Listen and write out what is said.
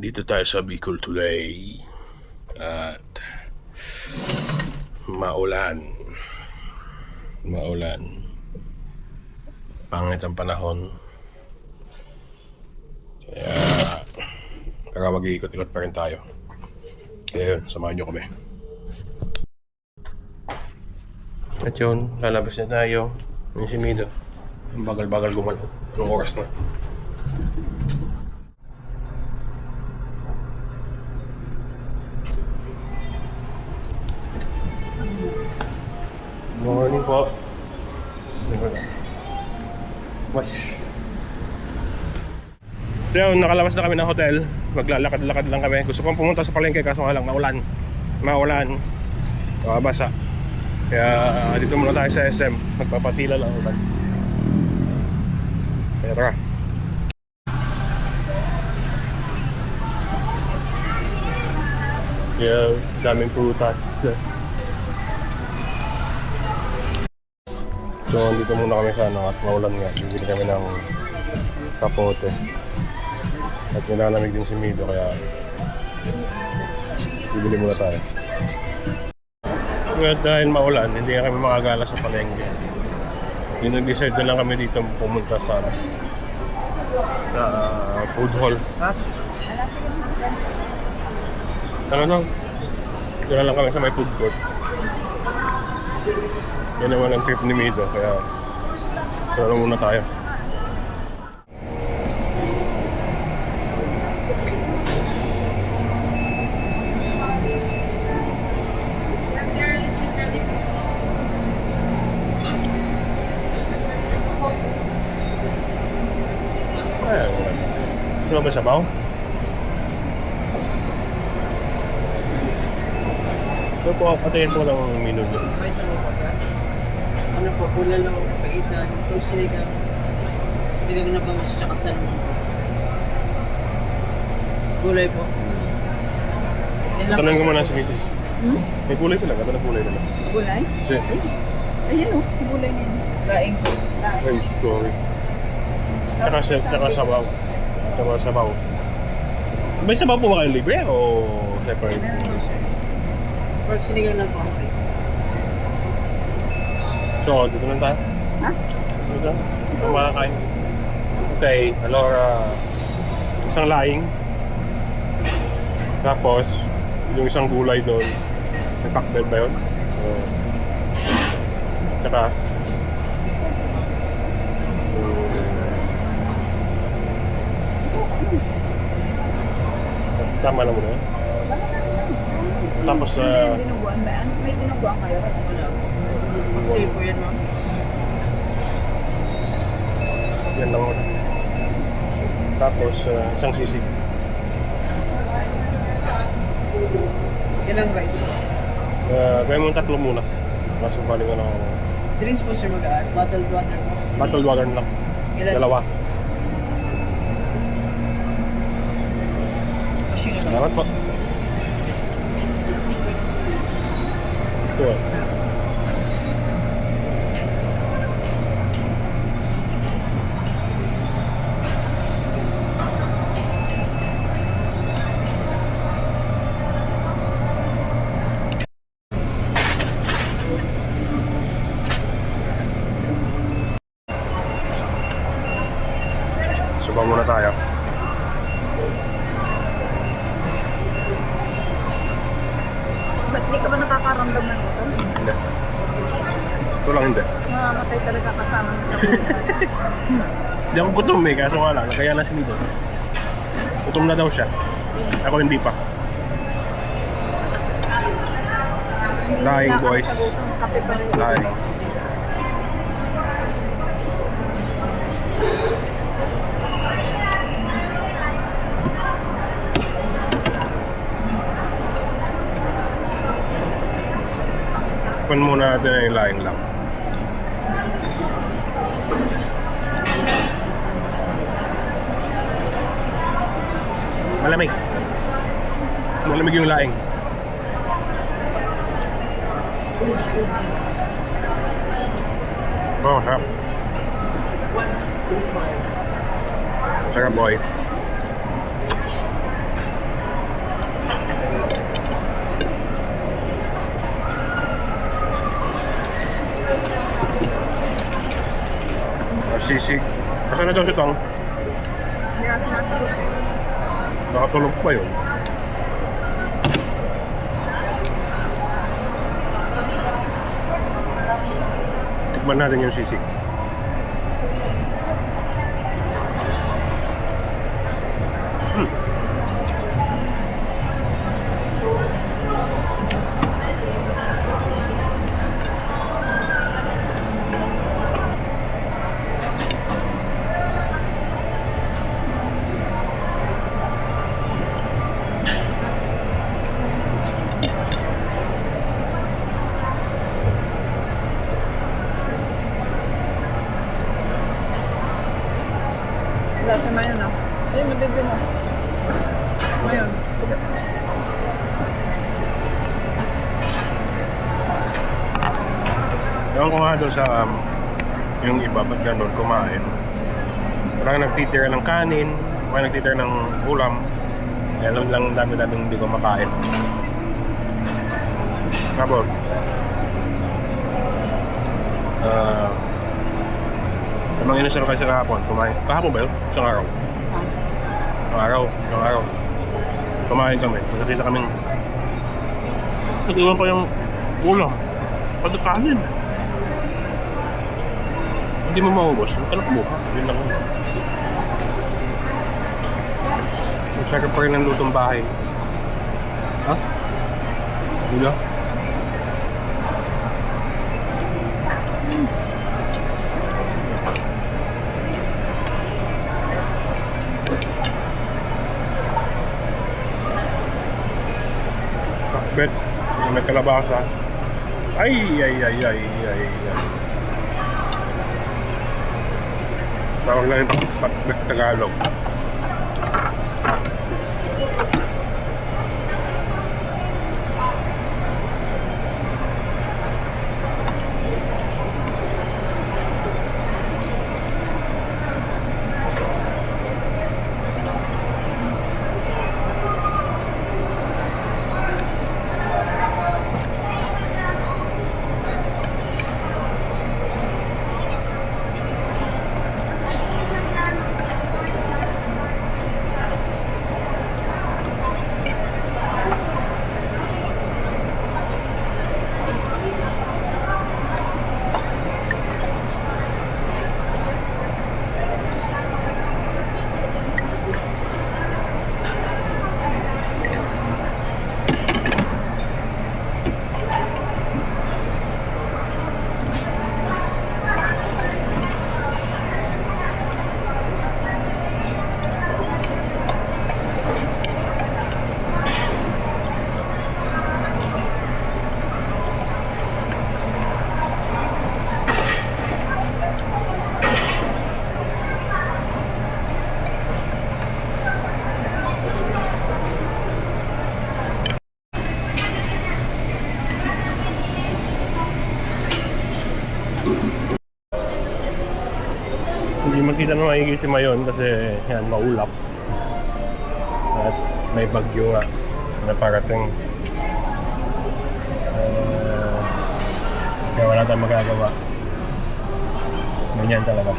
Nandito tayo sa Bicol today at maulan. Pangit ang panahon. Kaya mag-iikot-ikot pa rin tayo. Kaya yun, samahan nyo kami. At yun, lalabas na tayo. Yung si Mido, ang bagal-bagal gumalaw. Anong oras na? Morning po. Wash. So yun, nakalabas na kami ng hotel. Maglalakad-lakad lang kami. Gusto kong pumunta sa palengke kaso nga lang maulan. Basa. Kaya dito muna tayo sa SM. Magpapatila lang ulan. Kaya tara. Yeah, daming prutas. So, dito muna kami sa at maulan nga. Bibili kami ng kapote. At nilalamig din si Mido, kaya bibili muna tayo. At dahil maulan, hindi kami makagala sa palengke. Nag-decide na lang kami dito pumunta sa food hall. Dito lang kami sa may food court. Yan naman ang trip ni Mido, kaya tara muna tayo. Gusto mo ba sabaw? Ito po, patayin po lang ang menu nyo. May sabaw po, sir? Ano po, bulalo, paitan, sinigang na bangus, tsaka salmon. Gulay po. Tanong ko muna si Mrs. May kulay sila, ganda na kulay nila. Gulay? Si. Ayan o, gulay na yun. Laing po. Ay, story. Tsaka sabaw. May sabaw po ba kayo libre o separate? Pork sinigang na po. So, dito lang tayo. Ha? Dito lang. Ito makakain. Okay, alora, isang laing. Tapos, yung isang gulay doon. May pakbel ba yun? Tsaka, tama na muna. Tapos, May dinuguan ba? May dinuguan kayo? Wala. Mag-save po yan, ma'am. yan lang muna. Tapos, isang sisig. Yan ang rice. Gawin mo 3 muna. Mas mabaling ano. Drinks po, sir, mag-add. Bottled water po. Bottled water na lang. Ilan? 2. Salamat po. Cool. Suba muna tayo. Ba't di ka ba nakakaramdam ng ito? Hindi. Ito lang hindi. Mamamatay talaga kasama mo sa buhay. Hindi ako gutom kaso nga lang, kaya na si Mido. Gutom na daw siya. Ako hindi pa. Lying boys. Kape pa rin. Lying. Pan muna natin yung lying lang. Malamig. Malamig yung laing. Oh, sarap. Sarap, boy. Sisig. Asan na daw si Tong? Hindi kasi natulog. Nakatulog pa yun. Tikman natin yung sisig. Wala sa mayon na. Ay, mabibili mo. Mayon. Ewan ko nga doon sa yung iba, ba't gano'n kumain. Parang nagtitira ng kanin, parang nagtitira ng ulam. Kaya lang dami-daming hindi ko makain. Tapos, namang inasaro kayo sa kahapon, kumain. Kahapon ba yun? Isang araw. Isang araw. Kumain kami. Nakita kaming nag-iwan pa yung ulam. Pati kanin. Hindi mo maubos. Ang talak mo ha. Yun lang. Ang sarap pa rin ng lutong bahay. Ha? Wala? Bet, may kalabasa. Ay. Tawag lang yung pakbet Tagalog. Hindi makita na maigi si Mayon kasi yan, maulap. At may bagyo nga na parating. Kaya wala tayong magagawa. Ganyan talaga.